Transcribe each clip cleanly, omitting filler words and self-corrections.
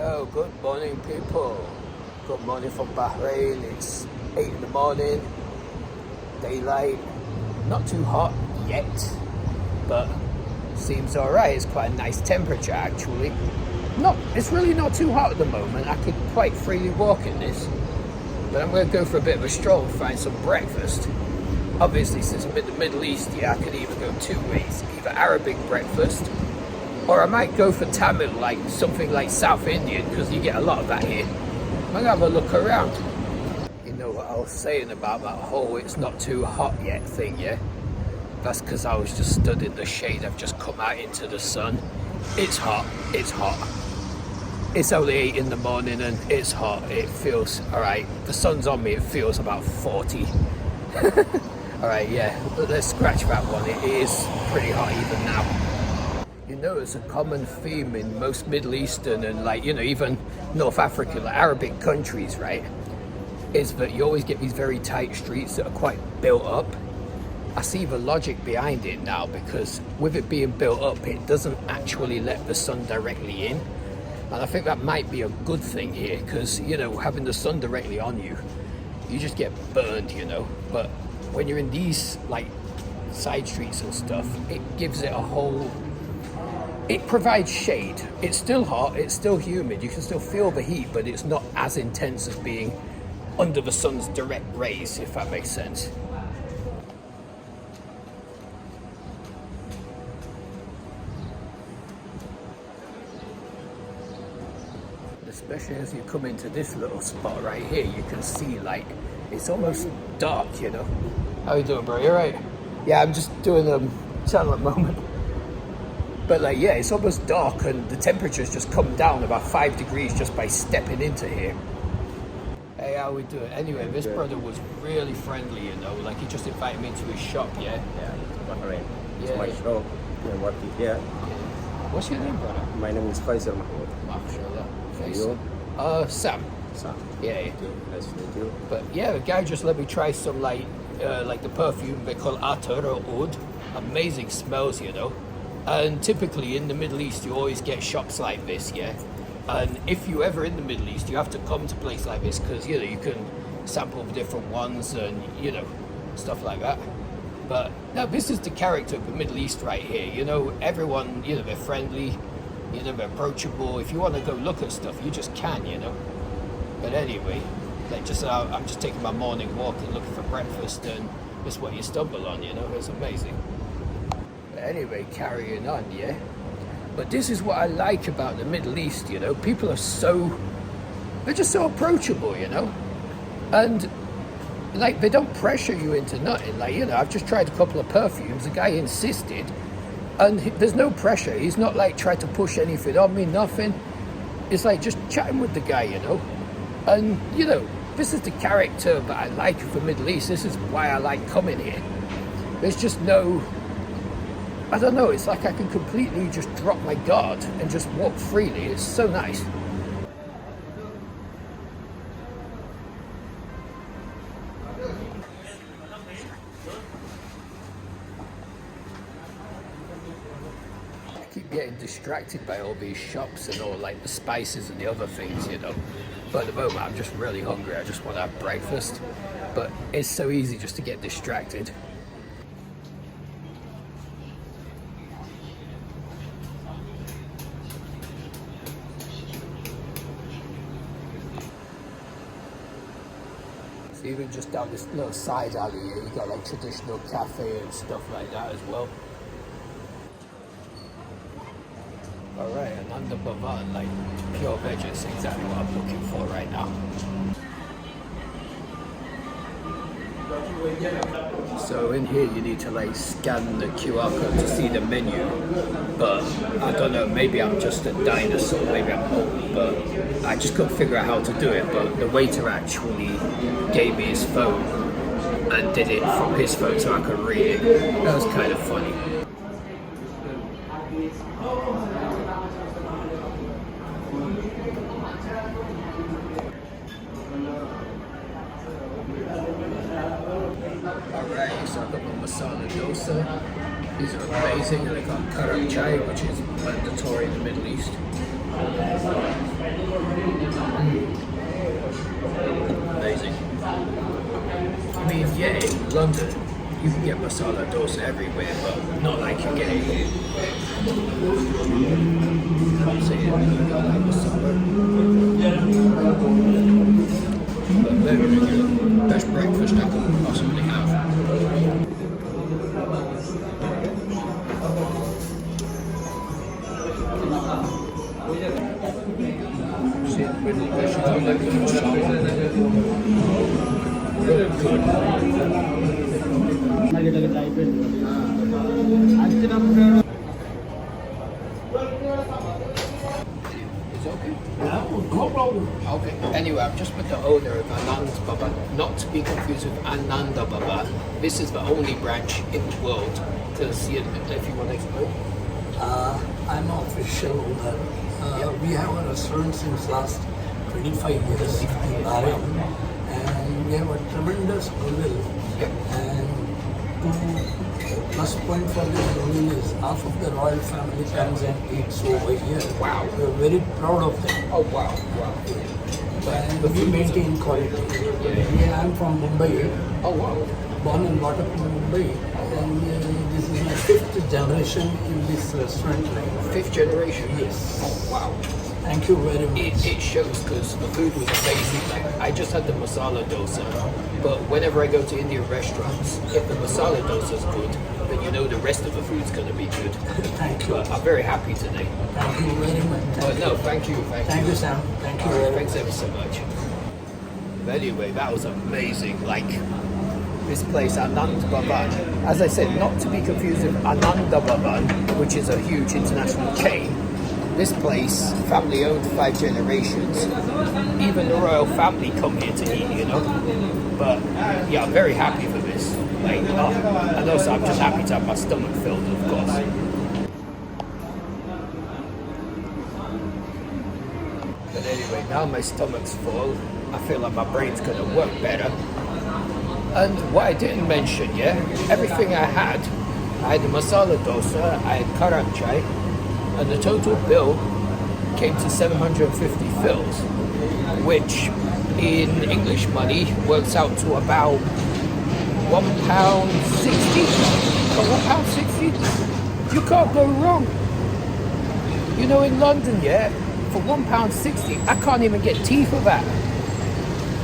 Oh, good morning, people. Good morning from Bahrain. It's 8 in the morning, daylight. Not too hot yet, but seems alright. It's quite a nice temperature actually. It's really not too hot at the moment. I could quite freely walk in this, but I'm going to go for a bit of a stroll and find some breakfast. Obviously, since I'm in the Middle East, I could either go two ways: either Arabic breakfast, or I might go for Tamil, like something like South Indian, because you get a lot of that here. I'm gonna have a look around. You know what I was saying about that whole "it's not too hot yet" thing, yeah? That's because I was just stood in the shade. I've just come out into the sun. It's hot. It's hot. It's only 8 in the morning and it's hot. It feels alright. The sun's on me. It feels about 40. Alright, yeah. But let's scratch that one. It is pretty hot even now. You know, it's a common theme in most Middle Eastern and even North African, Arabic countries, right? Is that you always get these very tight streets that are quite built up. I see the logic behind it now, because with it being built up, it doesn't actually let the sun directly in. And I think that might be a good thing here, because, having the sun directly on you, you just get burned, But when you're in these, side streets and stuff, it gives it a whole... It provides shade. It's still hot, it's still humid, you can still feel the heat, but it's not as intense as being under the sun's direct rays, if that makes sense. Especially as you come into this little spot right here, you can see it's almost dark, How you doing, bro? You alright? Yeah, I'm just doing a channel at the moment. But it's almost dark and the temperature's just come down about 5 degrees just by stepping into here. Hey, how we doing? Anyway, this brother was really friendly, he just invited me into his shop, yeah? Yeah, Bahrain. Yeah. It's my shop. I'm working here. What's your name, brother? My name is Faisal Mahmoud. MashaAllah. You? Sam. Sam. Yeah. Nice to meet you. But yeah, the guy just let me try some like the perfume they call Atar or Oud. Amazing smells, And typically in the Middle East, you always get shops like this, yeah. And if you're ever in the Middle East, you have to come to a place like this because you can sample the different ones and stuff like that. But now this is the character of the Middle East right here. Everyone, they're friendly. They're approachable. If you want to go look at stuff, you just can, But anyway, I'm just taking my morning walk and looking for breakfast, and it's what you stumble on, It's amazing. But anyway, carrying on, yeah. But this is what I like about the Middle East, People are they're just so approachable, And they don't pressure you into nothing. I've just tried a couple of perfumes. The guy insisted. And there's no pressure. He's not trying to push anything on me, nothing. It's just chatting with the guy, And, this is the character that I like of the Middle East. This is why I like coming here. There's just I don't know, it's I can completely just drop my guard and just walk freely. It's so nice. Getting distracted by all these shops and all the spices and the other things, But at the moment I'm just really hungry. I just want to have breakfast, but it's so easy just to get distracted. So even just down this little side alley here, you got traditional cafe and stuff like that as well. Alright, and under Bavan, pure veg is exactly what I'm looking for right now. So in here you need to scan the QR code to see the menu, but I don't know, maybe I'm just a dinosaur, maybe I'm old, but I just couldn't figure out how to do it. But the waiter actually gave me his phone and did it from his phone so I could read it. That was kind of funny. Alright, so I've got my masala dosa. These are amazing, and I got karak chai, which is mandatory in the Middle East. London, you can get masala dosa everywhere, but not like you get it here. Can't say it like masala. But very, very good. Best breakfast I could possibly have. See it with the vegetable like masala. Really good. It's okay. Okay. Anyway, I've just met the owner of Anand Bhavan, not to be confused with Ananda Bhavan. This is the only branch in the world to see it. If you want to explain. I'm official owner. We have a restaurant since last 25 years in Bahrain, and we have a tremendous goodwill. And to plus point for this goodwill is half of the royal family comes and eats over here. Wow. We're very proud of them. Oh wow, wow. And we maintain quality. Yeah, I'm from Mumbai, Oh wow. born and brought up in Mumbai, and this is my 5th generation in this restaurant line. 5th generation. Yes. Oh wow. Thank you very much. It shows because the food was amazing. Like I just had the masala dosa, but whenever I go to Indian restaurants, if the masala dosa is good, then you know the rest of the food's gonna be good. Thank you. But I'm very happy today. Thank you very much. But no, thank you, Thank you, Sam. Thank you All right, very much. thanks ever so much. But anyway, that was amazing. Like this place, Anand Bhavan. As I said, not to be confused with Ananda Bhavan, which is a huge international chain. This place, family owned, 5 generations. Even the royal family come here to eat, you know. But yeah, I'm very happy for this. Like, and also I'm just happy to have my stomach filled, of course. But anyway, now my stomach's full, I feel like my brain's gonna work better. And what I didn't mention, everything I had the masala dosa, I had karan chai, and the total bill came to 750 fils, which in English money works out to about £1.60. For £1.60, you can't go wrong. You know, in London, for £1.60, I can't even get tea for that.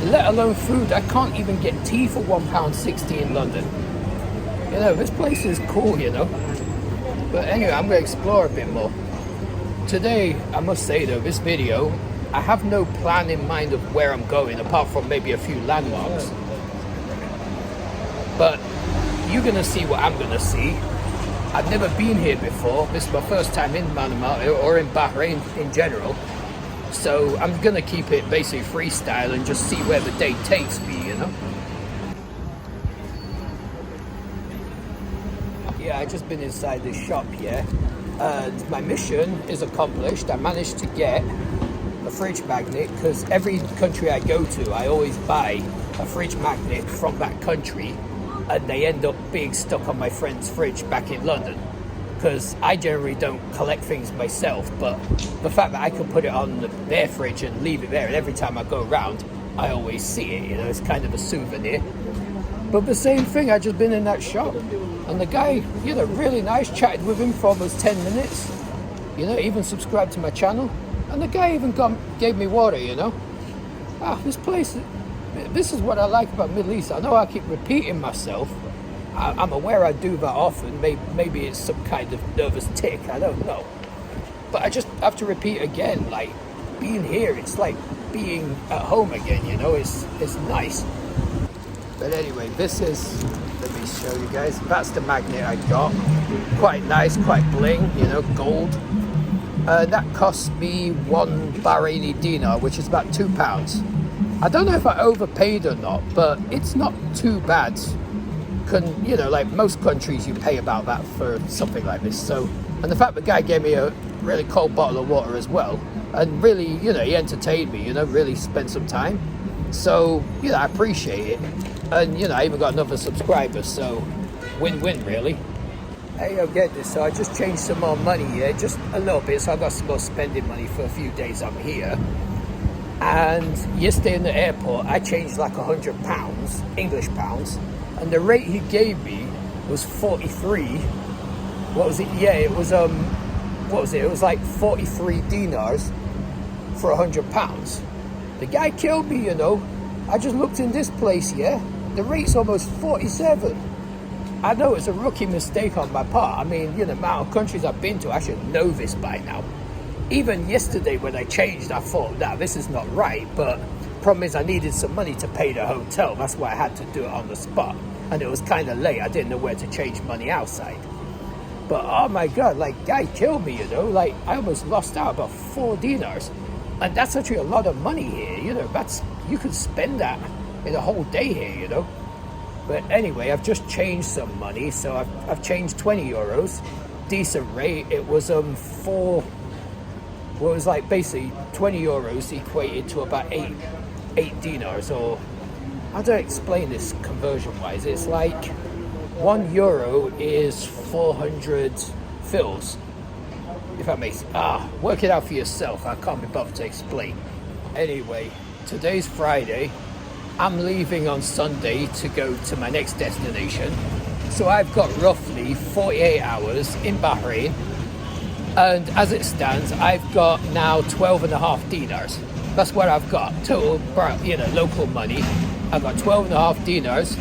Let alone food, I can't even get tea for £1.60 in London. You know, this place is cool, you know. But anyway, I'm going to explore a bit more. Today, I must say though, this video, I have no plan in mind of where I'm going, apart from maybe a few landmarks. But you're going to see what I'm going to see. I've never been here before. This is my first time in Manama, or in Bahrain in general. So I'm going to keep it basically freestyle and just see where the day takes me, you know. Yeah, I just been inside this shop here, and my mission is accomplished. I managed to get a fridge magnet, because every country I go to, I always buy a fridge magnet from that country, and they end up being stuck on my friend's fridge back in London. Because I generally don't collect things myself, but the fact that I can put it on their fridge and leave it there, and every time I go around, I always see it, you know, it's kind of a souvenir. But the same thing, I just been in that shop, and the guy, you know, really nice, chatted with him for almost 10 minutes, you know, even subscribed to my channel, and the guy even gave me water, you know. This place, this is what I like about Middle East. I know I keep repeating myself. I'm aware I do that often. Maybe it's some kind of nervous tick, I don't know. But I just have to repeat again, like, being here, it's like being at home again, you know, it's nice. But anyway, this is, let me show you guys, that's the magnet I got. Quite nice, quite bling, you know, gold. That cost me 1 Bahraini dinar, which is about £2. I don't know if I overpaid or not, but it's not too bad. You know, like most countries, you pay about that for something like this. So, and the fact the guy gave me a really cold bottle of water as well, and really, you know, he entertained me, you know, really spent some time. So, you know, I appreciate it. And, you know, I even got another subscriber, so win-win, really. Hey, I'll get this. So I just changed some more money here, just a little bit. So I got some more spending money for a few days I'm here. And yesterday in the airport, I changed like £100, English pounds. and the rate he gave me was 43. What was it? Yeah, it was what was it? It was like 43 dinars for £100. The guy killed me, you know. I just looked in this place, yeah. The rate's almost 47. I know it's a rookie mistake on my part. I mean, you know, the amount of countries I've been to, I should know this by now. Even yesterday when I changed, I thought, nah, this is not right. But problem is I needed some money to pay the hotel. That's why I had to do it on the spot. And it was kind of late. I didn't know where to change money outside. But oh my God, like, guy killed me, you know. Like, I almost lost out about 4 dinars. And that's actually a lot of money here, you know. You could spend that in a whole day here, you know. But anyway, I've just changed some money. So I've changed 20 euros. Decent rate. It was it was like basically 20 euros equated to about 8 dinars, or how do I explain this conversion wise? It's like €1 is 400 fils, if that makes work it out for yourself. I can't be bothered to explain. Anyway, today's Friday. I'm leaving on Sunday to go to my next destination, so I've got roughly 48 hours in Bahrain. And as it stands, I've got now 12.5 dinars. That's what I've got total, you know, local money. I've got 12.5 dinars,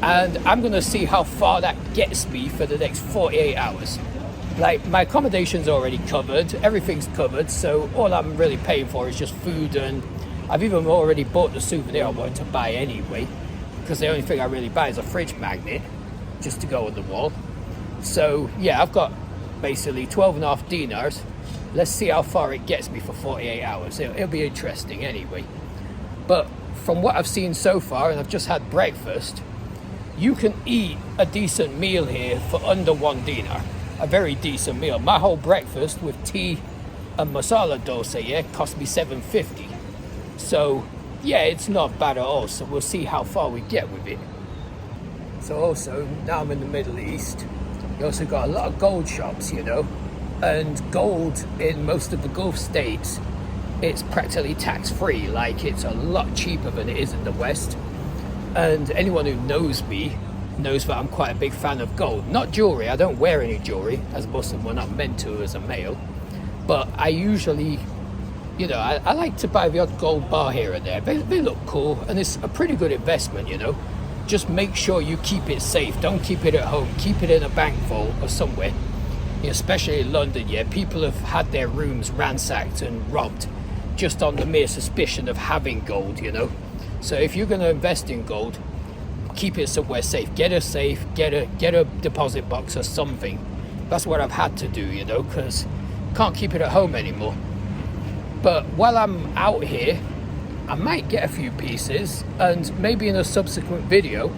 and I'm gonna see how far that gets me for the next 48 hours. Like, my accommodation's already covered, everything's covered, so all I'm really paying for is just food, and I've even already bought the souvenir I wanted to buy anyway, because the only thing I really buy is a fridge magnet, just to go on the wall. So yeah, I've got basically 12.5 dinars. Let's see how far it gets me for 48 hours. It'll be interesting anyway. But from what I've seen so far, and I've just had breakfast, you can eat a decent meal here for under 1 dinar. A very decent meal. My whole breakfast with tea and masala dosa, yeah, cost me $7.50. So yeah, it's not bad at all. So we'll see how far we get with it. So also, now I'm in the Middle East. You also got a lot of gold shops, you know, and gold in most of the Gulf states, it's practically tax-free. Like, it's a lot cheaper than it is in the West. And anyone who knows me knows that I'm quite a big fan of gold. Not jewelry. I don't wear any jewelry. As a Muslim, we're not meant to as a male. But I usually, you know, I like to buy the odd gold bar here and there. They look cool, and it's a pretty good investment, you know. Just make sure you keep it safe. Don't keep it at home. Keep it in a bank vault or somewhere. Especially in London, yeah, people have had their rooms ransacked and robbed just on the mere suspicion of having gold, you know. So if you're going to invest in gold, keep it somewhere safe. Get a safe, get a deposit box or something. That's what I've had to do, you know, because can't keep it at home anymore. But while I'm out here, I might get a few pieces, and maybe in a subsequent video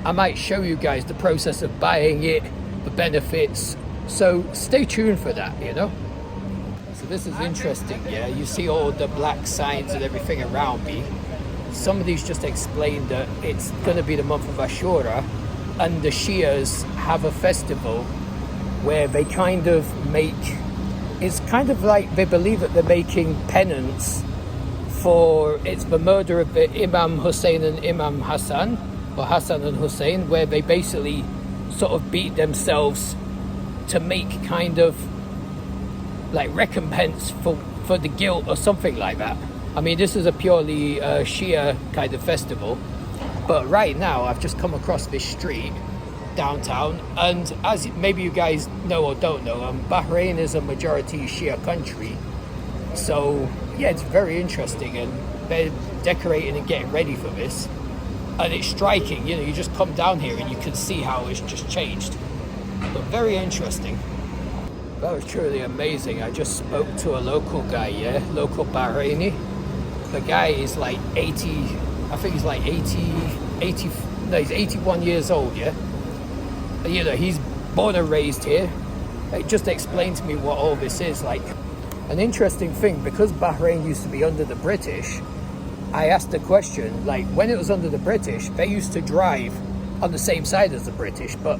I might show you guys the process of buying it, the benefits. So stay tuned for that, you know. So this is interesting, yeah. You see all the black signs and everything around me. Some of these just explain that it's going to be the month of Ashura, and the Shias have a festival where they kind of make, it's kind of like they believe that they're making penance for, it's the murder of the Imam Hussein and Imam Hassan, or Hassan and Hussein, where they basically sort of beat themselves to make kind of like recompense for the guilt or something like that. I mean, this is a purely Shia kind of festival. But right now I've just come across this street downtown, and as maybe you guys know or don't know, Bahrain is a majority Shia country. So yeah, it's very interesting, and they're decorating and getting ready for this, and it's striking, you know. You just come down here and you can see how it's just changed. But very interesting. That was truly amazing. I just spoke to a local guy, yeah, local Bahraini. The guy is like 80, I think he's like 80, no, he's 81 years old, yeah. You know, he's born and raised here. It just explained to me what all this is like. An interesting thing, because Bahrain used to be under the British, I asked the question, like, when it was under the British, they used to drive on the same side as the British, but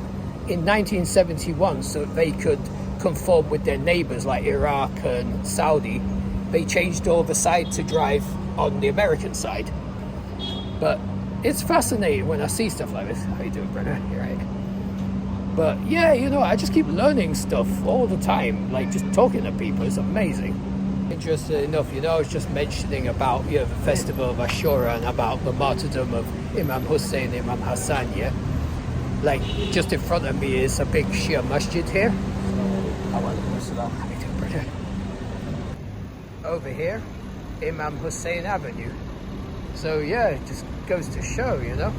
in 1971, so they could conform with their neighbors like Iraq and Saudi, they changed over side to drive on the American side. But it's fascinating when I see stuff like this. How you doing, brother? You right? But yeah, you know, I just keep learning stuff all the time. Like just talking to people, it's amazing. Interesting enough, you know, I was just mentioning about, you know, the festival of Ashura and about the martyrdom of Imam Hussein, Imam Hassan, yeah? Like, just in front of me is a big Shia masjid here. How you doing, brother? Over here, Imam Hussein Avenue. So yeah, it just goes to show, you know.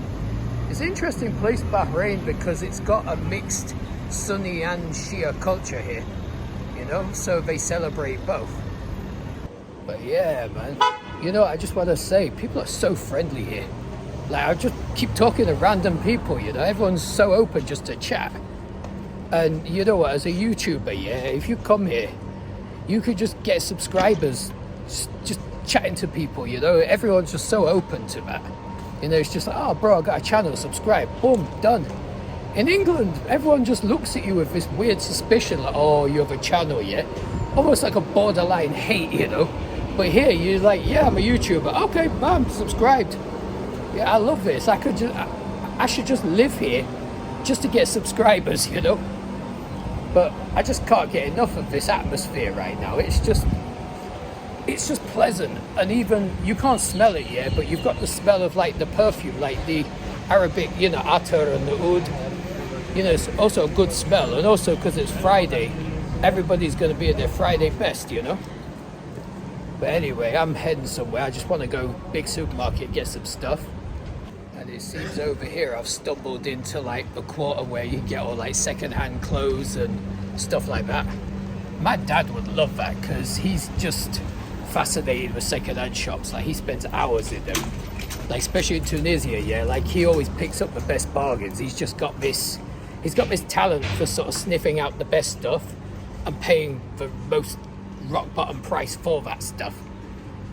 It's an interesting place, Bahrain, because it's got a mixed Sunni and Shia culture here, you know, so they celebrate both. But yeah, man, you know, I just want to say, people are so friendly here. Like, I just keep talking to random people, you know, everyone's so open just to chat. And you know what, as a YouTuber, yeah, if you come here, you could just get subscribers just chatting to people, you know, everyone's just so open to that. You know, it's just like, oh, bro, I got a channel, subscribe, boom, done. In England, everyone just looks at you with this weird suspicion, like, oh, you have a channel, yeah? Almost like a borderline hate, you know? But here, you're like, yeah, I'm a YouTuber. Okay, bam, subscribed. Yeah, I love this. I should just live here just to get subscribers, you know? But I just can't get enough of this atmosphere right now. It's just pleasant. And even, you can't smell it yet, but you've got the smell of like the perfume, like the Arabic, you know, attar and the oud. You know, it's also a good smell. And also because it's Friday, everybody's going to be at their Friday best, you know? But anyway, I'm heading somewhere. I just want to go big supermarket, get some stuff. And it seems over here I've stumbled into like the quarter where you get all like second-hand clothes and stuff like that. My dad would love that because he's just fascinated with second-hand shops. Like, he spends hours in them. Like, especially in Tunisia, yeah. Like, he always picks up the best bargains. He's got this talent for sort of sniffing out the best stuff and paying the most rock bottom price for that stuff.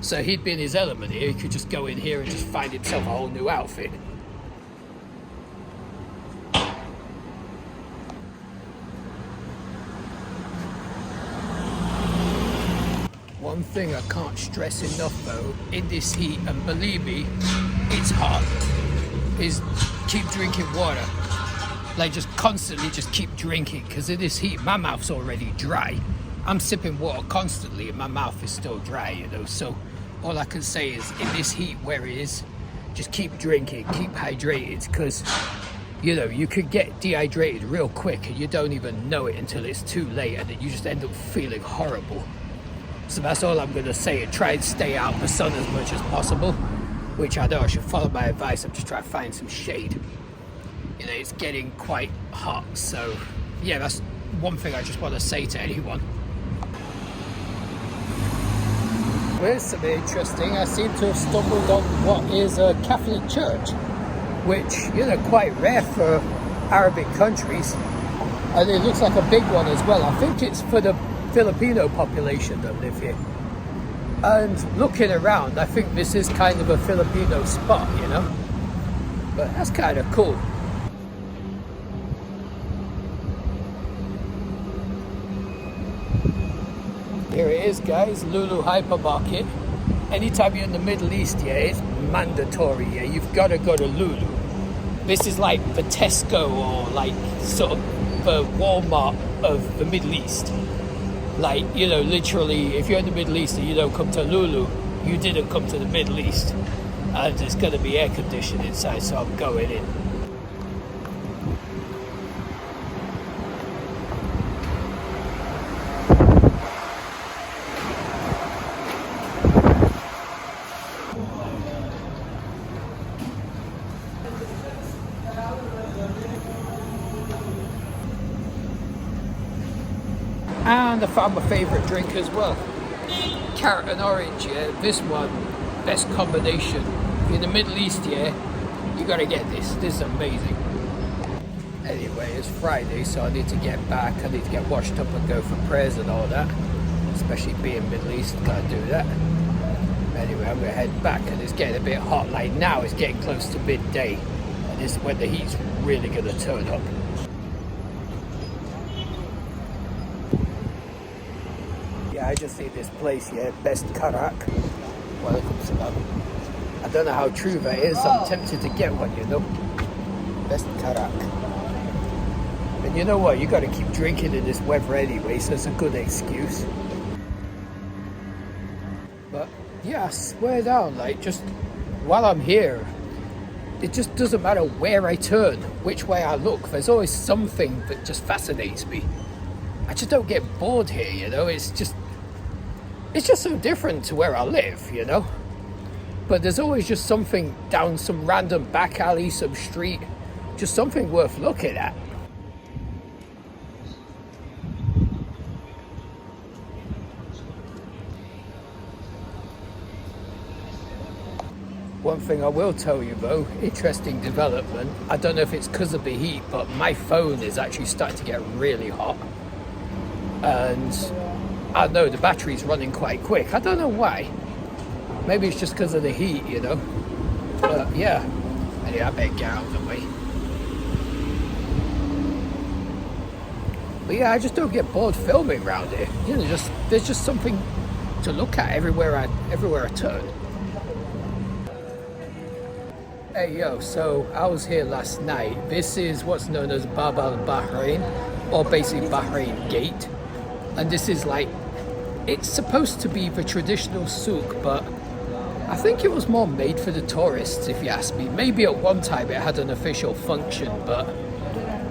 So he'd be in his element here. He could just go in here and just find himself a whole new outfit. One thing I can't stress enough though, in this heat, and believe me, it's hot, is keep drinking water. Like, just constantly just keep drinking, because in this heat my mouth's already dry. I'm sipping water constantly and my mouth is still dry, you know. So all I can say is, in this heat where it is, just keep drinking, keep hydrated, because, you know, you could get dehydrated real quick and you don't even know it until it's too late, and then you just end up feeling horrible. So that's all I'm going to say, and try and stay out of the sun as much as possible, which I know I should follow my advice. I'm just trying to find some shade. You know, it's getting quite hot, so yeah, that's one thing I just want to say to anyone. Here's something interesting. I seem to have stumbled on what is a Catholic church, which, you know, quite rare for Arabic countries, and it looks like a big one as well. I think it's for the Filipino population that live here. And looking around, I think this is kind of a Filipino spot, you know, but that's kind of cool. Here it is, guys, Lulu hypermarket. Anytime you're in the Middle East, yeah, it's mandatory, yeah, you've got to go to Lulu. This is like the Tesco, or like sort of the Walmart of the Middle East. Like, you know, literally, if you're in the Middle East and you don't come to Lulu, you didn't come to the Middle East. And there's going to be air conditioning inside, so I'm going in. And I found my favourite drink as well. Carrot and orange, yeah. This one, best combination. In the Middle East, yeah, you gotta get this. This is amazing. Anyway, it's Friday, so I need to get back. I need to get washed up and go for prayers and all that. Especially being Middle East, gotta do that. Anyway, I'm gonna head back, and it's getting a bit hot. Like now, it's getting close to midday, and this is when the heat's really gonna turn up. I just see this place here, Best Karak. Walaikum salam. I don't know how true that is. I'm tempted to get one, you know. Best karak. And you know what? You got to keep drinking in this weather anyway, so it's a good excuse. But yeah, I swear down, like, just while I'm here, it just doesn't matter where I turn, which way I look. There's always something that just fascinates me. I just don't get bored here, you know. It's just so different to where I live, you know. But there's always just something down some random back alley, some street, just something worth looking at. One thing I will tell you though, interesting development. I don't know if it's because of the heat, but my phone is actually starting to get really hot. And I know the battery's running quite quick. I don't know why. Maybe it's just because of the heat, you know. But yeah, anyway, I better get out of the way. But yeah, I just don't get bored filming around here. You know, there's just something to look at everywhere I turn. Hey yo, so I was here last night. This is what's known as Bab al Bahrain, or basically Bahrain Gate. And this is like, it's supposed to be the traditional souk, but I think it was more made for the tourists, if you ask me. Maybe at one time it had an official function, but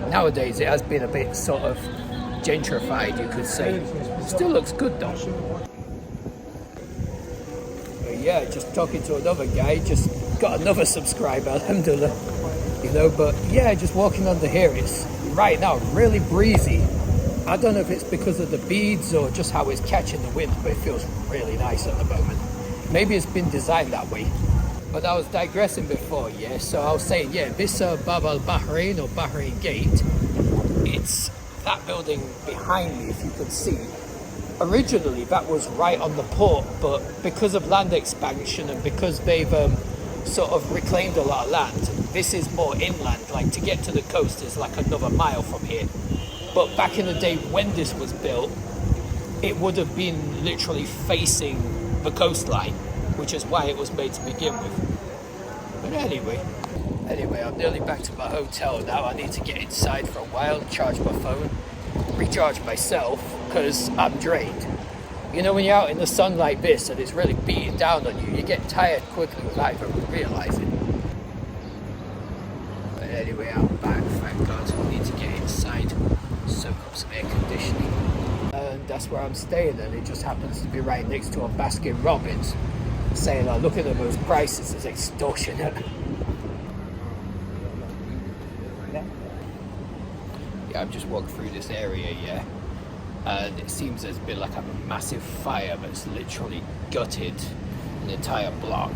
nowadays it has been a bit sort of gentrified, you could say. Still looks good though. But yeah, just talking to another guy, just got another subscriber, alhamdulillah. You know, but yeah, just walking under here, it's right now really breezy. I don't know if it's because of the beads or just how it's catching the wind, but it feels really nice at the moment. Maybe it's been designed that way. But I was digressing before, yeah, so I was saying, yeah, this Bab al Bahrain or Bahrain Gate, it's that building behind me, if you could see. Originally that was right on the port, but because of land expansion and because they've sort of reclaimed a lot of land, this is more inland. Like, to get to the coast is like another mile from here. But back in the day when this was built, it would have been literally facing the coastline, which is why it was made to begin with. But anyway, I'm nearly back to my hotel now. I need to get inside for a while, charge my phone, recharge myself, because I'm drained. You know, when you're out in the sun like this and it's really beating down on you, you get tired quickly without even realising. But anyway, I'm back, thank God. I need to get inside, soak up some air conditioning. And that's where I'm staying, and it just happens to be right next to a Baskin Robbins. Saying, oh, look at those prices, it's extortionate. Yeah, I've just walked through this area, yeah. And it seems there's been like a massive fire that's literally gutted an entire block.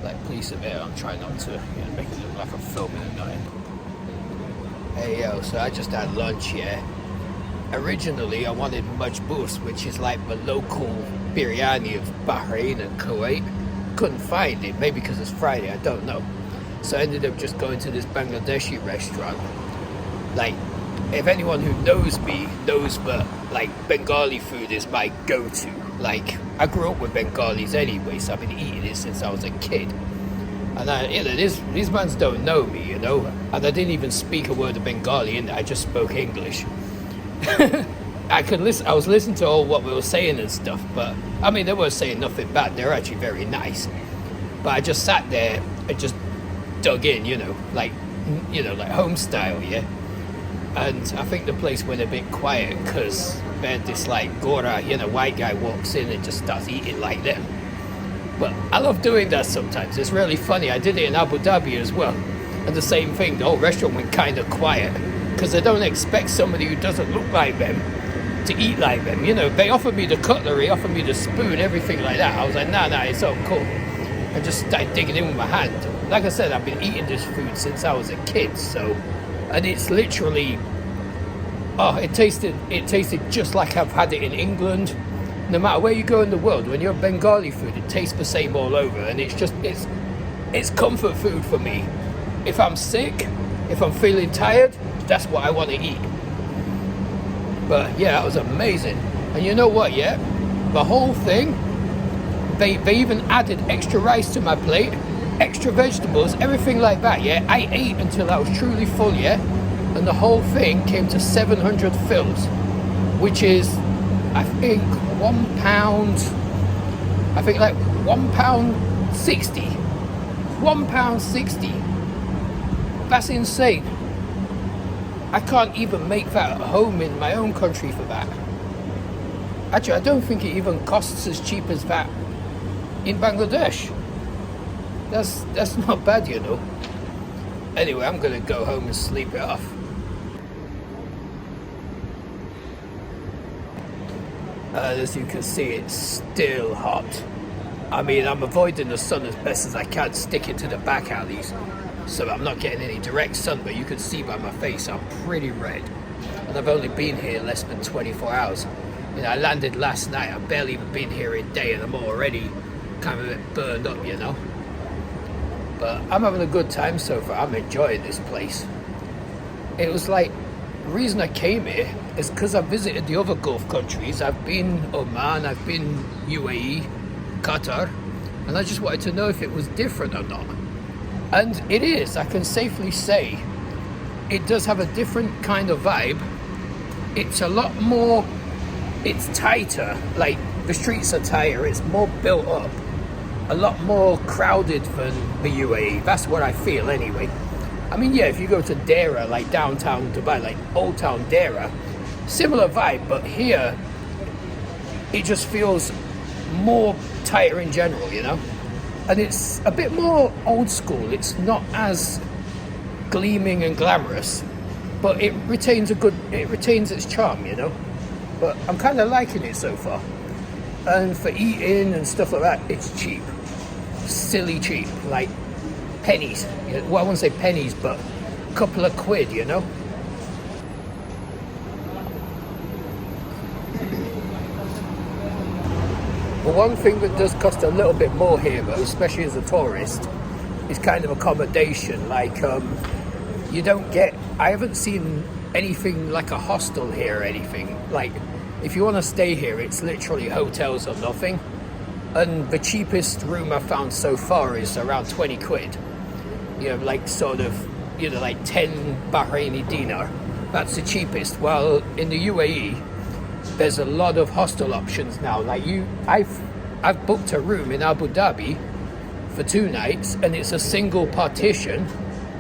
Like, police are there, I'm trying not to make it look like I'm filming at night. Hey yo, so I just had lunch here. Originally I wanted majboos, which is like the local biryani of Bahrain and Kuwait. Couldn't find it, maybe because it's Friday, I don't know. So I ended up just going to this Bangladeshi restaurant. Like, if anyone who knows me knows that, like, Bengali food is my go-to. Like, I grew up with Bengalis anyway, so I've been eating it since I was a kid. And you know, these mans don't know me, you know, and I didn't even speak a word of Bengali in there, I just spoke English. I was listening to all what we were saying and stuff, but I mean, they weren't saying nothing bad, they're actually very nice. But I just sat there and just dug in, you know, like home style, yeah. And I think the place went a bit quiet because then this like Gora, you know, white guy walks in and just starts eating like them. But I love doing that sometimes. It's really funny. I did it in Abu Dhabi as well. And the same thing, the whole restaurant went kind of quiet because they don't expect somebody who doesn't look like them to eat like them. You know, they offered me the cutlery, offered me the spoon, everything like that. I was like, nah, it's all cool. I just started digging in with my hand. Like I said, I've been eating this food since I was a kid, so... And it's literally, it tasted just like I've had it in England. No matter where you go in the world, when you're Bengali food, it tastes the same all over. And it's comfort food for me. If I'm sick, if I'm feeling tired, that's what I want to eat. But yeah, that was amazing. And you know what, yeah? The whole thing, they even added extra rice to my plate, extra vegetables, everything like that, yeah. I ate until I was truly full, yeah. And the whole thing came to 700 fils, which is, I think, £1. I think like £1.60. £1.60. That's insane. I can't even make that at home in my own country for that. Actually, I don't think it even costs as cheap as that in Bangladesh. That's not bad, you know. Anyway, I'm gonna go home and sleep it off. As you can see, it's still hot. I mean, I'm avoiding the sun as best as I can, sticking to the back alleys, so I'm not getting any direct sun, but you can see by my face I'm pretty red. And I've only been here less than 24 hours. You know, I landed last night, I've barely even been here a day and I'm already kind of a bit burned up, you know. But I'm having a good time so far, I'm enjoying this place. It was like, the reason I came here is because I've visited the other Gulf countries. I've been Oman, I've been UAE, Qatar, and I just wanted to know if it was different or not. And it is, I can safely say, it does have a different kind of vibe. It's a lot more, it's tighter, like the streets are tighter, it's more built up, a lot more crowded than the UAE. That's what I feel anyway. I mean, yeah, if you go to Dera, like downtown Dubai, like Old Town Dera, similar vibe, but here, it just feels more tighter in general, you know? And it's a bit more old school. It's not as gleaming and glamorous, but it retains its charm, you know? But I'm kind of liking it so far. And for eating and stuff like that, it's cheap. Silly cheap, like pennies. Well, I won't say pennies, but a couple of quid, you know? But one thing that does cost a little bit more here, though, especially as a tourist, is kind of accommodation. Like, you don't get, I haven't seen anything like a hostel here or anything. Like, if you want to stay here, it's literally hotels or nothing. And the cheapest room I've found so far is around 20 quid. You know, like sort of, you know, like 10 Bahraini dinar. That's the cheapest. Well, in the UAE, there's a lot of hostel options now. Like I've booked a room in Abu Dhabi for 2 nights, and it's a single partition,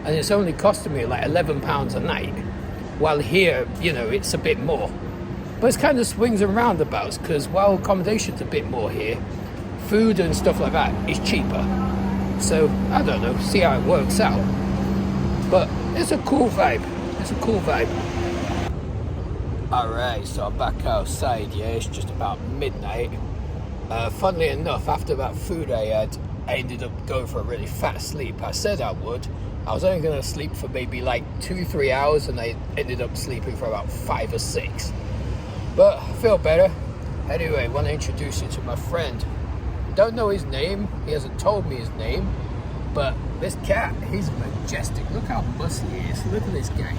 and it's only costing me like £11 a night. While here, you know, it's a bit more. But it's kind of swings and roundabouts, because while accommodation's a bit more here, food and stuff like that is cheaper. So I don't know, see how it works out. But it's a cool vibe. It's a cool vibe. Alright, so I'm back outside, yeah, it's just about midnight. Funnily enough, after that food I had, I ended up going for a really fat sleep. I said I would. I was only going to sleep for maybe like 2-3 hours, and I ended up sleeping for about 5 or 6. But I feel better. Anyway, I want to introduce you to my friend. Don't know his name, he hasn't told me his name, but this cat, he's majestic. Look how muscly he is. Look at this guy.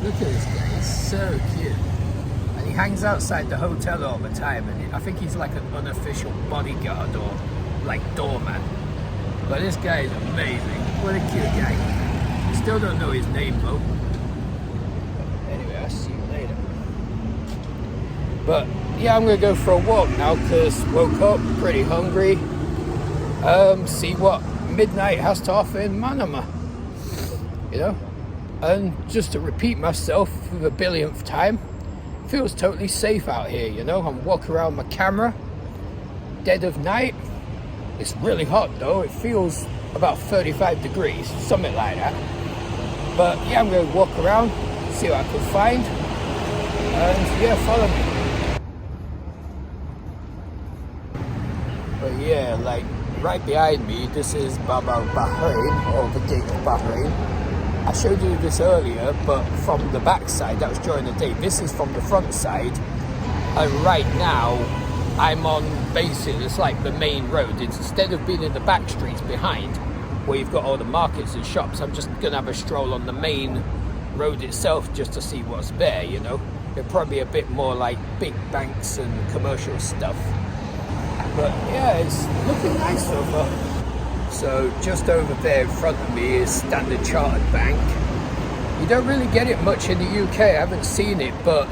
Look at this guy, he's so cute. And he hangs outside the hotel all the time, and I think he's like an unofficial bodyguard or like doorman. But this guy is amazing. What a cute guy. Still don't know his name though. Anyway, I'll see you later. But yeah, I'm gonna go for a walk now because woke up pretty hungry. See what midnight has to offer in Manama, you know. And just to repeat myself for the billionth time, feels totally safe out here, you know. I'm walking around with my camera, dead of night. It's really hot though. It feels about 35 degrees, something like that. But yeah, I'm gonna walk around, see what I can find, and yeah, follow me. But yeah, like right behind me, this is Bab al Bahrain, or the Gate of Bahrain. I showed you this earlier, but from the back side, that was during the day. This is from the front side, and right now I'm on basically, it's like the main road. Instead of being in the back streets behind, where you've got all the markets and shops, I'm just gonna have a stroll on the main road itself just to see what's there, you know. It'll probably be a bit more like big banks and commercial stuff. But yeah, it's looking nice so far. So just over there in front of me is Standard Chartered Bank. You don't really get it much in the UK, I haven't seen it, but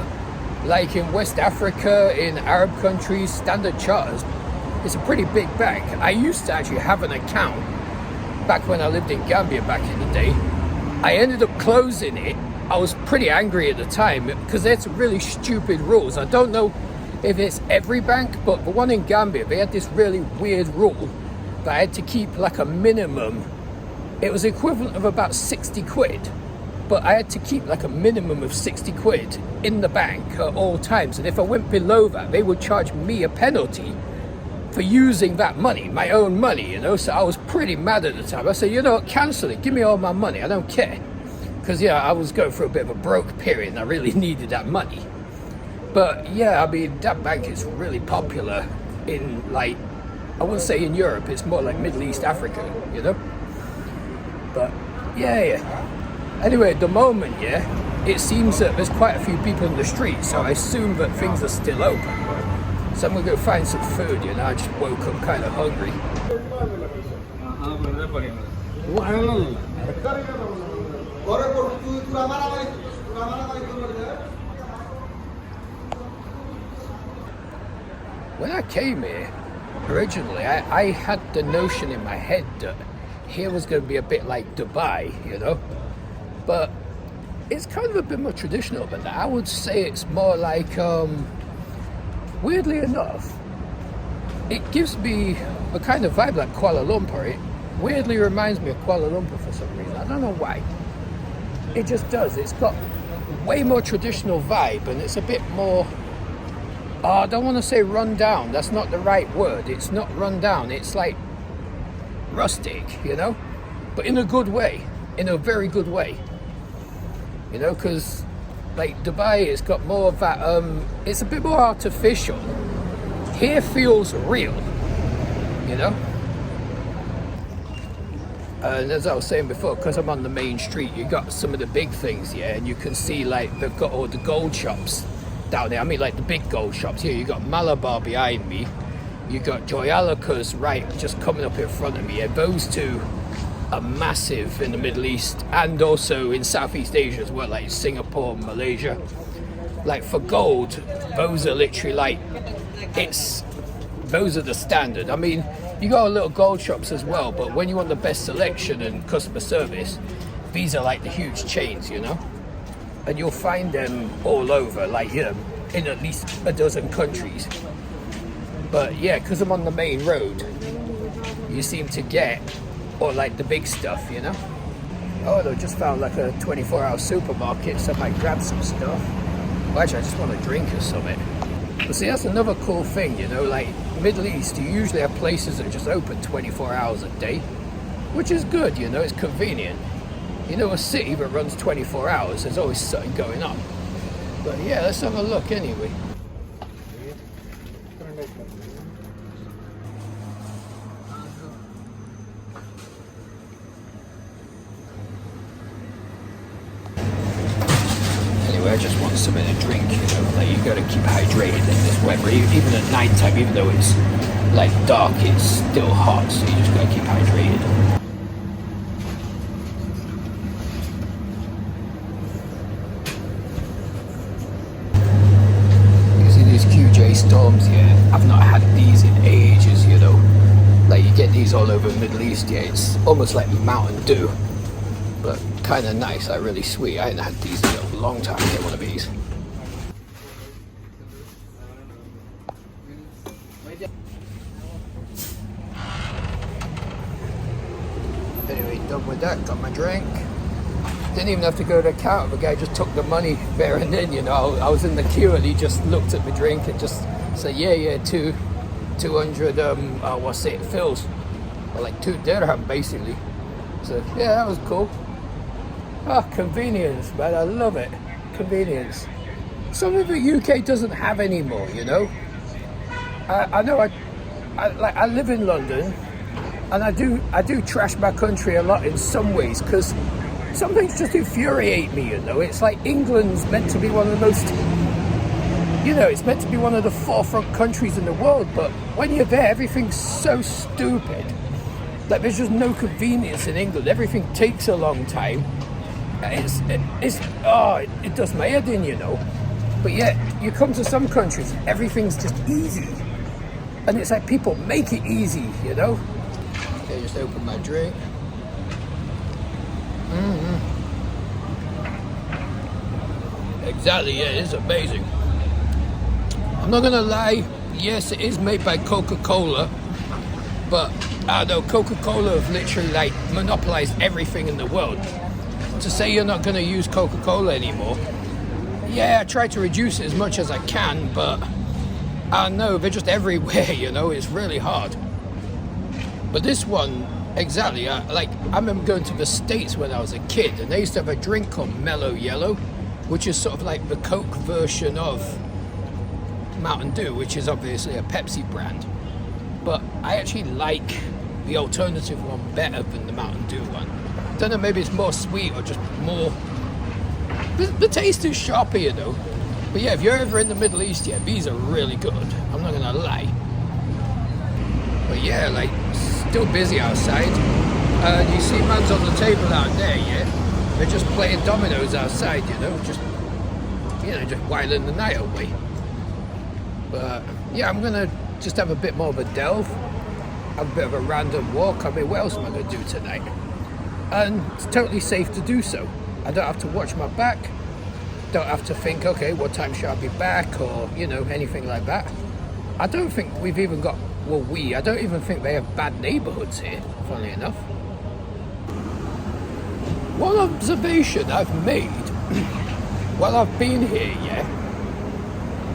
like in West Africa, in Arab countries, Standard Chartered is a pretty big bank. I used to actually have an account back when I lived in Gambia back in the day. I ended up closing it. I was pretty angry at the time because they had some really stupid rules. I don't know if it's every bank, but the one in Gambia, they had this really weird rule that I had to keep like a minimum. It was equivalent of about 60 quid, but I had to keep like a minimum of 60 quid in the bank at all times. And if I went below that, they would charge me a penalty for using that money, my own money, you know. So I was pretty mad at the time. I said, you know what, cancel it, give me all my money, I don't care. Because yeah, I was going through a bit of a broke period and I really needed that money. But yeah, I mean, that bank is really popular in, like, I wouldn't say in Europe, it's more like Middle East Africa, you know. But yeah. Anyway, at the moment, yeah, it seems that there's quite a few people in the street, so I assume that things are still open. So I'm gonna go find some food, you know. I just woke up kind of hungry. When I came here, originally, I had the notion in my head that here was going to be a bit like Dubai, you know? But it's kind of a bit more traditional than that. I would say it's more like, weirdly enough, it gives me a kind of vibe like Kuala Lumpur. It weirdly reminds me of Kuala Lumpur for some reason. I don't know why. It just does. It's got way more traditional vibe and it's a bit more, I don't want to say run down. That's not the right word. It's not run down. It's like rustic, you know? But in a good way. In a very good way. You know, because like Dubai, it's got more of that, it's a bit more artificial. Here feels real, you know? And as I was saying before, because I'm on the main street, you got some of the big things, yeah? And you can see like they've got all the gold shops down there. I mean like the big gold shops here. You got Malabar behind me. You got Joyalica's right just coming up in front of me. Yeah, those two are massive in the Middle East and also in Southeast Asia as well, like Singapore, Malaysia. Like for gold, those are literally like, those are the standard. I mean, you got little gold shops as well, but when you want the best selection and customer service, these are like the huge chains, you know? And you'll find them all over, like, you know, in at least a dozen countries. But yeah, because I'm on the main road, you seem to get all like the big stuff, you know? Oh, I just found like a 24-hour supermarket, so I might grab some stuff. Well, actually, I just want a drink or something. But see, that's another cool thing, you know, like Middle East, you usually have places that are just open 24 hours a day, which is good, you know, it's convenient. You know, a city that runs 24 hours, there's always something going on. But yeah, let's have a look anyway. I just want something to drink, you know, like you gotta keep hydrated in this weather, even at night time, even though it's like dark, it's still hot, so you just gotta keep hydrated. You see these QJ storms here, I've not had these in ages, you know, like you get these all over the Middle East, yeah, it's almost like Mountain Dew. But kind of nice, like really sweet. I hadn't had these in a long time to get one of these. Anyway, done with that, got my drink. Didn't even have to go to the counter, the guy just took the money there and then, you know. I was in the queue and he just looked at my drink and just said, yeah, 200, what's it, fills. Or like 2 dirham basically. So yeah, that was cool. Convenience, man, I love it. Convenience. Something the UK doesn't have anymore, you know? I know I live in London and I do trash my country a lot in some ways because some things just infuriate me, you know? It's like England's meant to be one of the most you know, it's meant to be one of the forefront countries in the world, but when you're there, everything's so stupid. Like, there's just no convenience in England. Everything takes a long time. It does my head in, you know. But yet, you come to some countries, everything's just easy. And it's like people make it easy, you know. Okay, just open my drink. Exactly, yeah, it's amazing. I'm not gonna lie, yes, it is made by Coca-Cola, but I know Coca-Cola have literally like monopolized everything in the world. To say you're not gonna use Coca-Cola anymore, yeah, I try to reduce it as much as I can, but I know they're just everywhere, you know, it's really hard. But this one, exactly, I remember going to the States when I was a kid, and they used to have a drink called Mellow Yellow, which is sort of like the Coke version of Mountain Dew, which is obviously a Pepsi brand. But I actually like the alternative one better than the Mountain Dew one. I don't know, maybe it's more sweet or just more... The taste is sharper, you know. But yeah, if you're ever in the Middle East, yeah, these are really good. I'm not gonna lie. But yeah, like, still busy outside. You see man's on the table out there, yeah? They're just playing dominoes outside, you know, just whiling the night away. But yeah, I'm gonna just have a bit more of a delve, have a bit of a random walk. I mean, what else am I gonna do tonight? And it's totally safe to do so. I don't have to watch my back, don't have to think, okay, what time should I be back, or, you know, anything like that. I don't think we've even got, I don't even think they have bad neighborhoods here, funnily enough. One observation I've made while I've been here, yeah,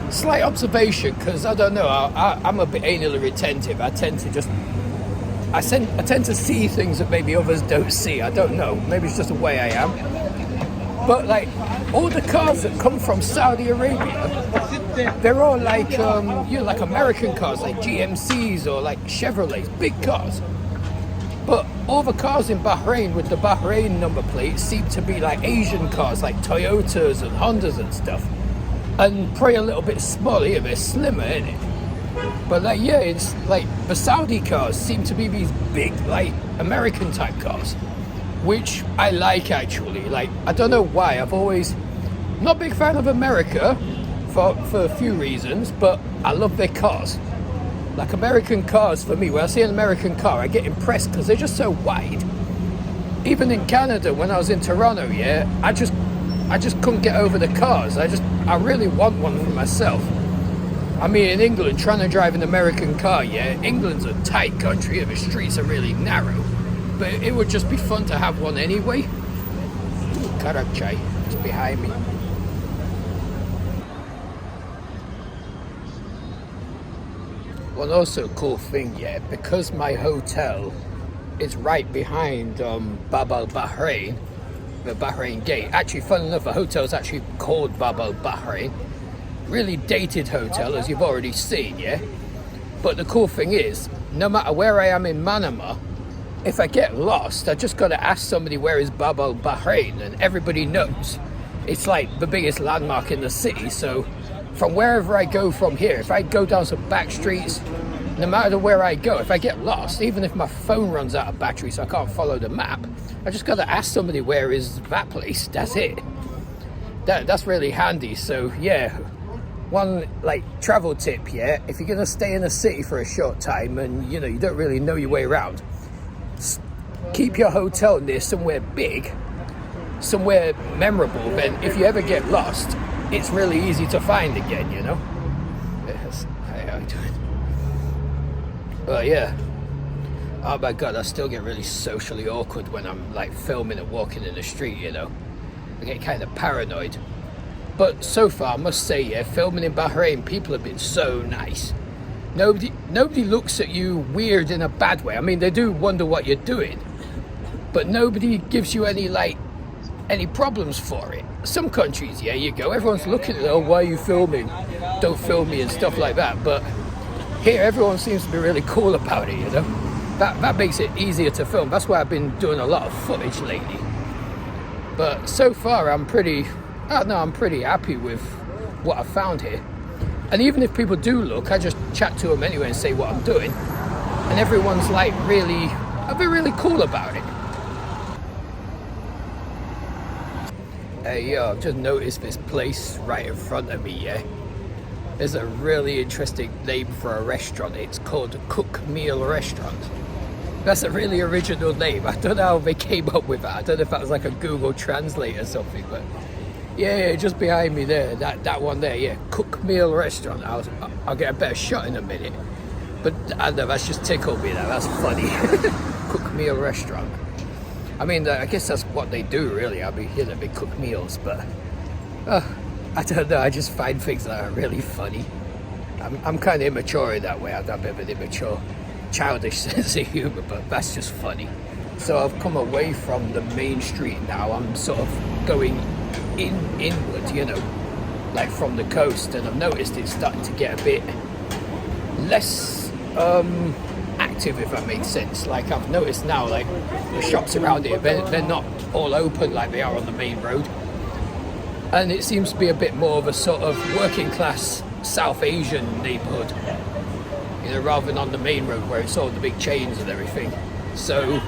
slight observation, because I don't know, I'm a bit anally retentive. I tend to see things that maybe others don't see. I don't know, maybe it's just the way I am. But like, all the cars that come from Saudi Arabia, they're all like, like American cars, like GMCs or like Chevrolets, big cars. But all the cars in Bahrain with the Bahrain number plates seem to be like Asian cars, like Toyotas and Hondas and stuff. And probably a little bit smaller, yeah, they're slimmer, innit? But like, yeah, it's like the Saudi cars seem to be these big, like, American type cars, which I like actually. Like, I don't know why, not a big fan of America for a few reasons, but I love their cars. Like, American cars, for me, when I see an American car, I get impressed because they're just so wide. Even in Canada, when I was in Toronto, yeah, I just couldn't get over the cars. I really want one for myself. I mean, in England, trying to drive an American car, yeah, England's a tight country, and the streets are really narrow. But it would just be fun to have one anyway. Karachi, it's behind me. One also cool thing, yeah, because my hotel is right behind Bab al Bahrain, the Bahrain Gate. Actually, fun enough, the hotel is actually called Bab al Bahrain. Really dated hotel, as you've already seen, yeah? But the cool thing is, no matter where I am in Manama, if I get lost, I just gotta ask somebody where is Bab al Bahrain, and everybody knows. It's like the biggest landmark in the city, so from wherever I go from here, if I go down some back streets, no matter where I go, if I get lost, even if my phone runs out of battery so I can't follow the map, I just gotta ask somebody where is that place. That's it. That's really handy. So yeah, one like travel tip, yeah, if you're gonna stay in a city for a short time and you know you don't really know your way around, keep your hotel near somewhere big, somewhere memorable. Then if you ever get lost, it's really easy to find again, you know. Yes. Hey, how you doing? But yeah, oh my god, I still get really socially awkward when I'm like filming and walking in the street, you know. I get kind of paranoid. But so far, I must say, yeah, filming in Bahrain, people have been so nice. Nobody looks at you weird in a bad way. I mean, they do wonder what you're doing, but nobody gives you any problems for it. Some countries, yeah, you go, everyone's looking at, oh, why are you filming? Don't film me and stuff like that. But here, everyone seems to be really cool about it, you know. That makes it easier to film. That's why I've been doing a lot of footage lately. But so far, I'm pretty happy with what I found here. And even if people do look, I just chat to them anyway and say what I'm doing. And everyone's like really cool about it. Hey, yo, I've just noticed this place right in front of me, yeah? There's a really interesting name for a restaurant. It's called Cook Meal Restaurant. That's a really original name. I don't know how they came up with that. I don't know if that was like a Google Translate or something, but yeah, just behind me there, that one there, yeah, Cook Meal Restaurant. I'll get a better shot in a minute. But I don't know, that's just tickled me. That's funny. Cook Meal Restaurant. I mean, I guess that's what they do, really. They cook meals, but I don't know. I just find things that are really funny. I'm kind of immature in that way. I've got a bit of an immature, childish sense of humor, but that's just funny. So I've come away from the main street now. I'm sort of going inward, you know, like from the coast, and I've noticed it's starting to get a bit less active, if that makes sense. Like I've noticed now, like the shops around here, they're not all open like they are on the main road, and it seems to be a bit more of a sort of working class South Asian neighborhood, you know, rather than on the main road where it's all the big chains and everything. So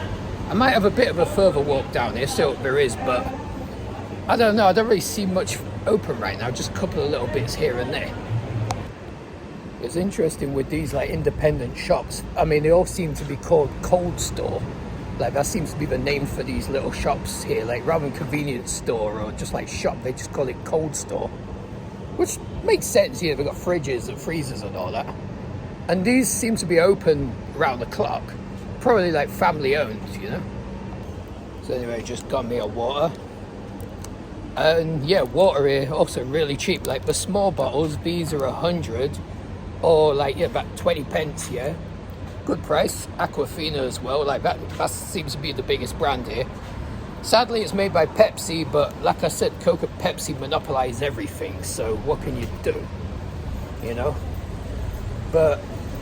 I might have a bit of a further walk down here, still there is, but I don't know, I don't really see much open right now, just a couple of little bits here and there. It's interesting with these like independent shops. I mean, they all seem to be called cold store. Like that seems to be the name for these little shops here. Like rather than convenience store or just like shop, they just call it cold store. Which makes sense, you know, they've got fridges and freezers and all that. And these seem to be open around the clock. Probably like family owned, you know. So anyway, just got me a water. And yeah, water here also really cheap. Like the small bottles, these are 100 or like, yeah, about 20 pence, yeah. Good price. Aquafina as well, like that seems to be the biggest brand here. Sadly, it's made by Pepsi, but like I said, Pepsi monopolize everything, so what can you do, you know? But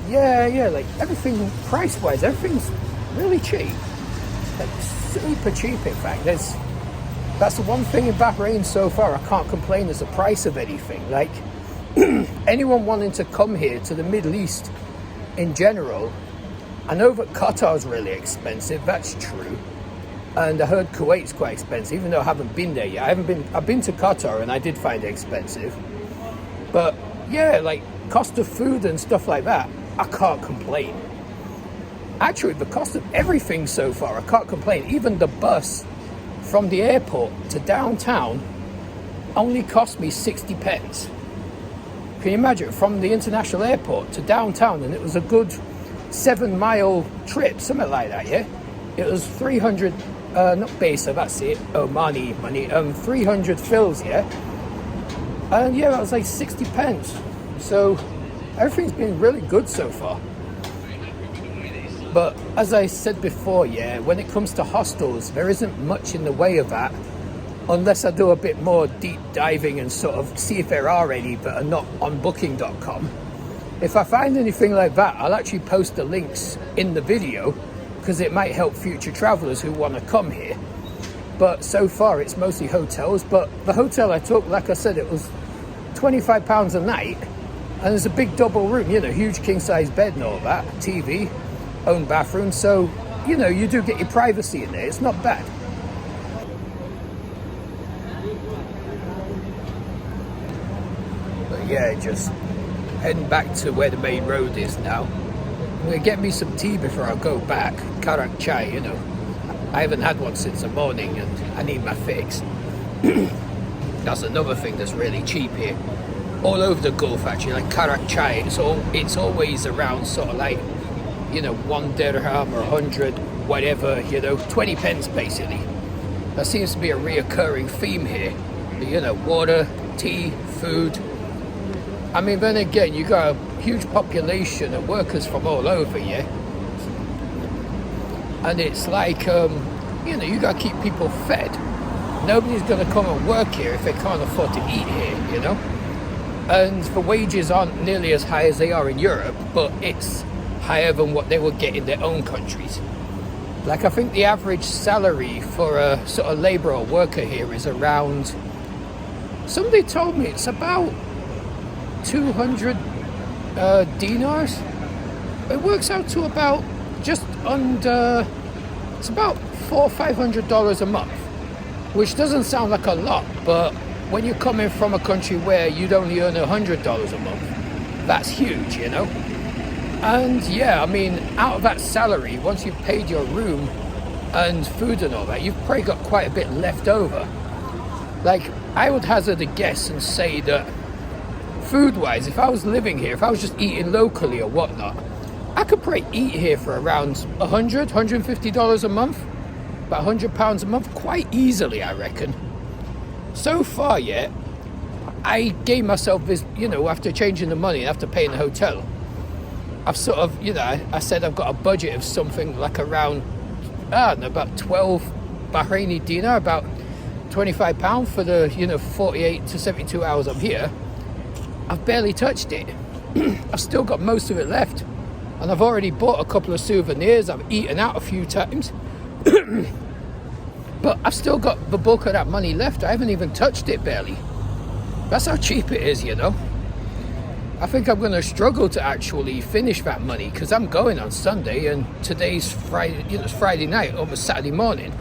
yeah, like everything, price-wise, everything's really cheap. Like super cheap, in fact. That's the one thing in Bahrain so far. I can't complain as the price of anything. Like anyone wanting to come here to the Middle East in general, I know that Qatar's really expensive, that's true. And I heard Kuwait's quite expensive, even though I haven't been there yet. I've been to Qatar and I did find it expensive. But yeah, like cost of food and stuff like that, I can't complain. Actually, the cost of everything so far, I can't complain. Even the bus from the airport to downtown only cost me 60 pence. Can you imagine, from the international airport to downtown, and it was a good 7-mile trip, something like that, yeah? It was 300, not Besa, that's it, money, 300 fils, yeah? And yeah, that was like 60 pence. So everything's been really good so far. But as I said before, yeah, when it comes to hostels, there isn't much in the way of that, unless I do a bit more deep diving and sort of see if there are any that are not on booking.com. If I find anything like that, I'll actually post the links in the video, because it might help future travelers who want to come here. But so far it's mostly hotels. But the hotel I took, like I said, it was £25 a night, and there's a big double room, you know, huge king size bed and all that, TV, own bathroom, so you know, you do get your privacy in there. It's not bad. But yeah, just heading back to where the main road is now. I'm gonna get me some tea before I go back. Karak chai, you know. I haven't had one since the morning and I need my fix. That's another thing that's really cheap here. All over the Gulf actually, like Karak chai, it's always around sort of like, you know, 1 dirham or 100, whatever, you know, 20 pence basically. That seems to be a reoccurring theme here. You know, water, tea, food. I mean, then again, you got a huge population of workers from all over, yeah? And it's like, you know, you got to keep people fed. Nobody's going to come and work here if they can't afford to eat here, you know? And the wages aren't nearly as high as they are in Europe, but it's higher than what they would get in their own countries. Like, I think the average salary for a sort of labourer or worker here is around, somebody told me it's about 200 dinars. It works out to about just under, it's about $400-500 a month, which doesn't sound like a lot, but when you're coming from a country where you'd only earn $100 a month, that's huge, you know. And yeah, I mean, out of that salary, once you've paid your room and food and all that, you've probably got quite a bit left over. Like, I would hazard a guess and say that food-wise, if I was living here, if I was just eating locally or whatnot, I could probably eat here for around $150 a month, about £100 a month, quite easily, I reckon. So far, yeah, I gave myself this, you know, after changing the money, after paying the hotel, I've sort of, you know, I said I've got a budget of something like around, I don't know, about 12 Bahraini dinar, about £25 for the, you know, 48 to 72 hours I'm here. I've barely touched it. I've still got most of it left. And I've already bought a couple of souvenirs. I've eaten out a few times. But I've still got the bulk of that money left. I haven't even touched it, barely. That's how cheap it is, you know. I think I'm going to struggle to actually finish that money because I'm going on Sunday and today's Friday, you know, it's Friday night, almost Saturday morning.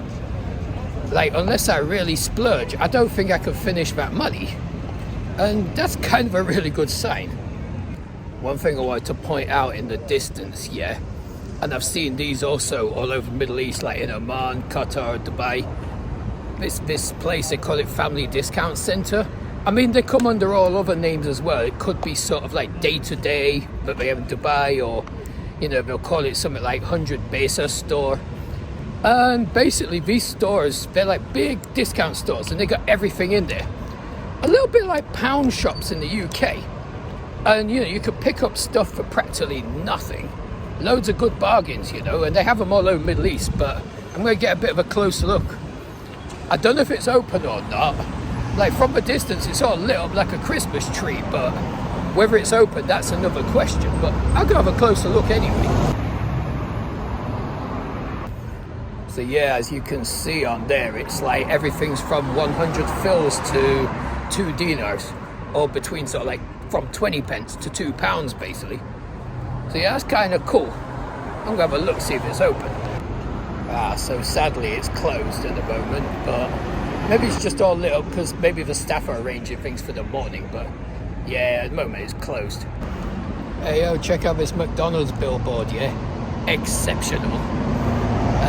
Like, unless I really splurge, I don't think I can finish that money. And that's kind of a really good sign. One thing I wanted to point out in the distance, yeah, and I've seen these also all over the Middle East, like in Oman, Qatar, Dubai. This place, they call it Family Discount Center. I mean, they come under all other names as well. It could be sort of like day-to-day that they have in Dubai, or, you know, they'll call it something like 100 Besa store. And basically these stores, they're like big discount stores and they got everything in there. A little bit like pound shops in the UK. And, you know, you could pick up stuff for practically nothing. Loads of good bargains, you know, and they have them all over the Middle East, but I'm going to get a bit of a closer look. I don't know if it's open or not. Like, from a distance, it's all lit up like a Christmas tree, but whether it's open, that's another question. But I'll go have a closer look anyway. So yeah, as you can see on there, it's like everything's from 100 fils to 2 dinars, or between sort of like from 20 pence to £2 basically. So yeah, that's kind of cool. I'm gonna have a look, see if it's open. So sadly it's closed at the moment, but maybe it's just all lit up because maybe the staff are arranging things for the morning, but yeah, at the moment it's closed. Hey yo, check out this McDonald's billboard, yeah? Exceptional.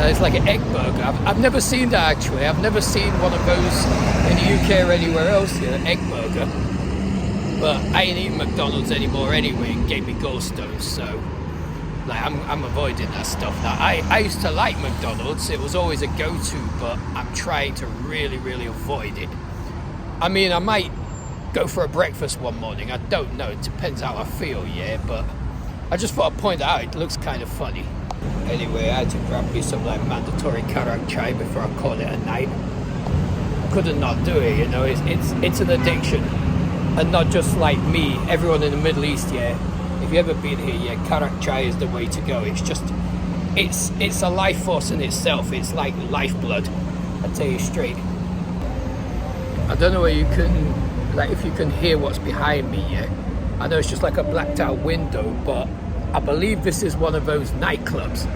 It's like an egg burger. I've never seen that actually. I've never seen one of those in the UK or anywhere else, yeah, egg burger. But I ain't eating McDonald's anymore anyway, it gave me gallstones, so like I'm avoiding that stuff now. I used to like McDonald's, it was always a go-to, but I'm trying to really avoid it. I mean, I might go for a breakfast one morning, I don't know, it depends how I feel, yeah, but I just thought I'd point out, it looks kind of funny. Anyway, I had to grab me some like mandatory karak chai before I call it a night. Couldn't not do it, you know, it's an addiction. And not just like me, everyone in the Middle East, yeah, if you've ever been here, yeah, karak chai is the way to go. It's just, it's a life force in itself. It's like lifeblood, I tell you straight. I don't know where you can, like if you can hear what's behind me, yeah. I know it's just like a blacked out window, but I believe this is one of those nightclubs.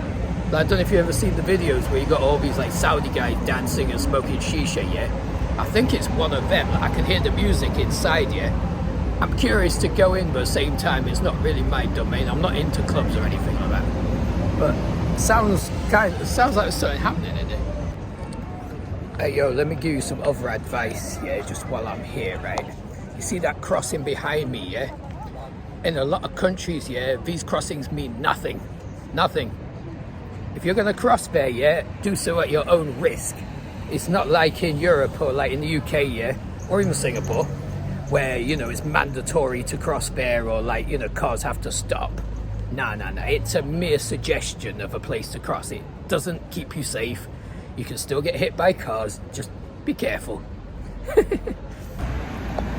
I don't know if you've ever seen the videos where you got all these like Saudi guys dancing and smoking shisha, yeah. I think it's one of them. I can hear the music inside, yeah. I'm curious to go in, but at the same time, it's not really my domain. I'm not into clubs or anything like that. But it sounds like there's something happening in it. Hey, yo, let me give you some other advice, yeah, just while I'm here, right? You see that crossing behind me, yeah? In a lot of countries, yeah, these crossings mean nothing. Nothing. If you're going to cross there, yeah, do so at your own risk. It's not like in Europe or like in the UK, yeah, or even Singapore, where, you know, it's mandatory to cross there or like, you know, cars have to stop. No. It's a mere suggestion of a place to cross. It doesn't keep you safe. You can still get hit by cars. Just be careful.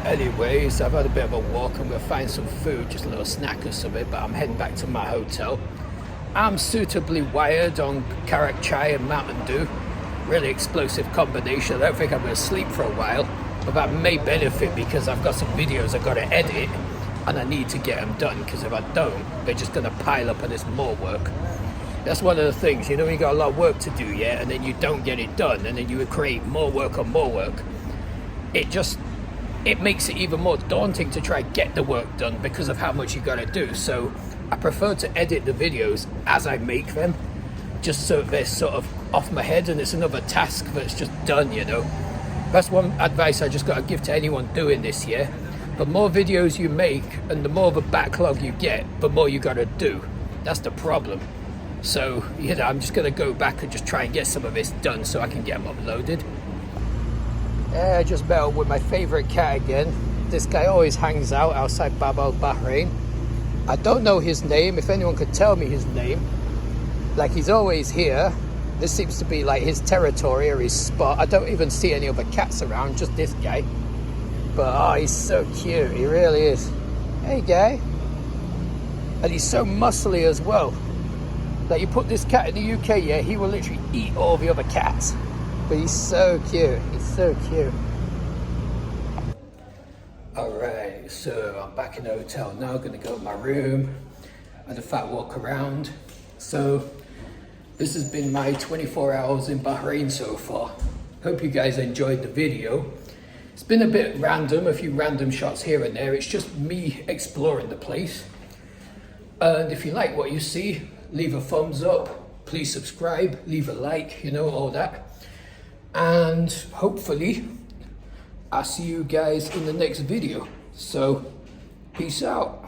Anyways, I've had a bit of a walk. I'm going to find some food, just a little snack or something, but I'm heading back to my hotel. I'm suitably wired on karak chai and Mountain Dew. Really explosive combination. I don't think I'm going to sleep for a while, but that may benefit because I've got some videos I've got to edit, and I need to get them done, because if I don't, they're just going to pile up and it's more work. That's one of the things, you know, you got a lot of work to do, yeah, and then you don't get it done, and then you create more work on more work. It makes it even more daunting to try get the work done because of how much you got to do. So I prefer to edit the videos as I make them, just so they're sort of off my head and it's another task that's just done, you know. That's one advice I just got to give to anyone doing this, yeah. The more videos you make and the more of a backlog you get, the more you got to do. That's the problem. So, you know, I'm just going to go back and just try and get some of this done so I can get them uploaded. I just met up with my favourite cat again. This guy always hangs out outside Bab al Bahrain. I don't know his name. If anyone could tell me his name. Like, he's always here. This seems to be like his territory or his spot. I don't even see any other cats around, just this guy. But oh, he's so cute, he really is. Hey guy. And he's so muscly as well. Like, you put this cat in the UK, yeah, he will literally eat all the other cats. But he's so cute, he's so cute. Alright, so I'm back in the hotel now, gonna go to my room, had a fat walk around. So, this has been my 24 hours in Bahrain so far. Hope you guys enjoyed the video. It's been a bit random, a few random shots here and there. It's just me exploring the place. And if you like what you see, leave a thumbs up, please subscribe, leave a like, you know, all that. And hopefully I'll see you guys in the next video. So peace out.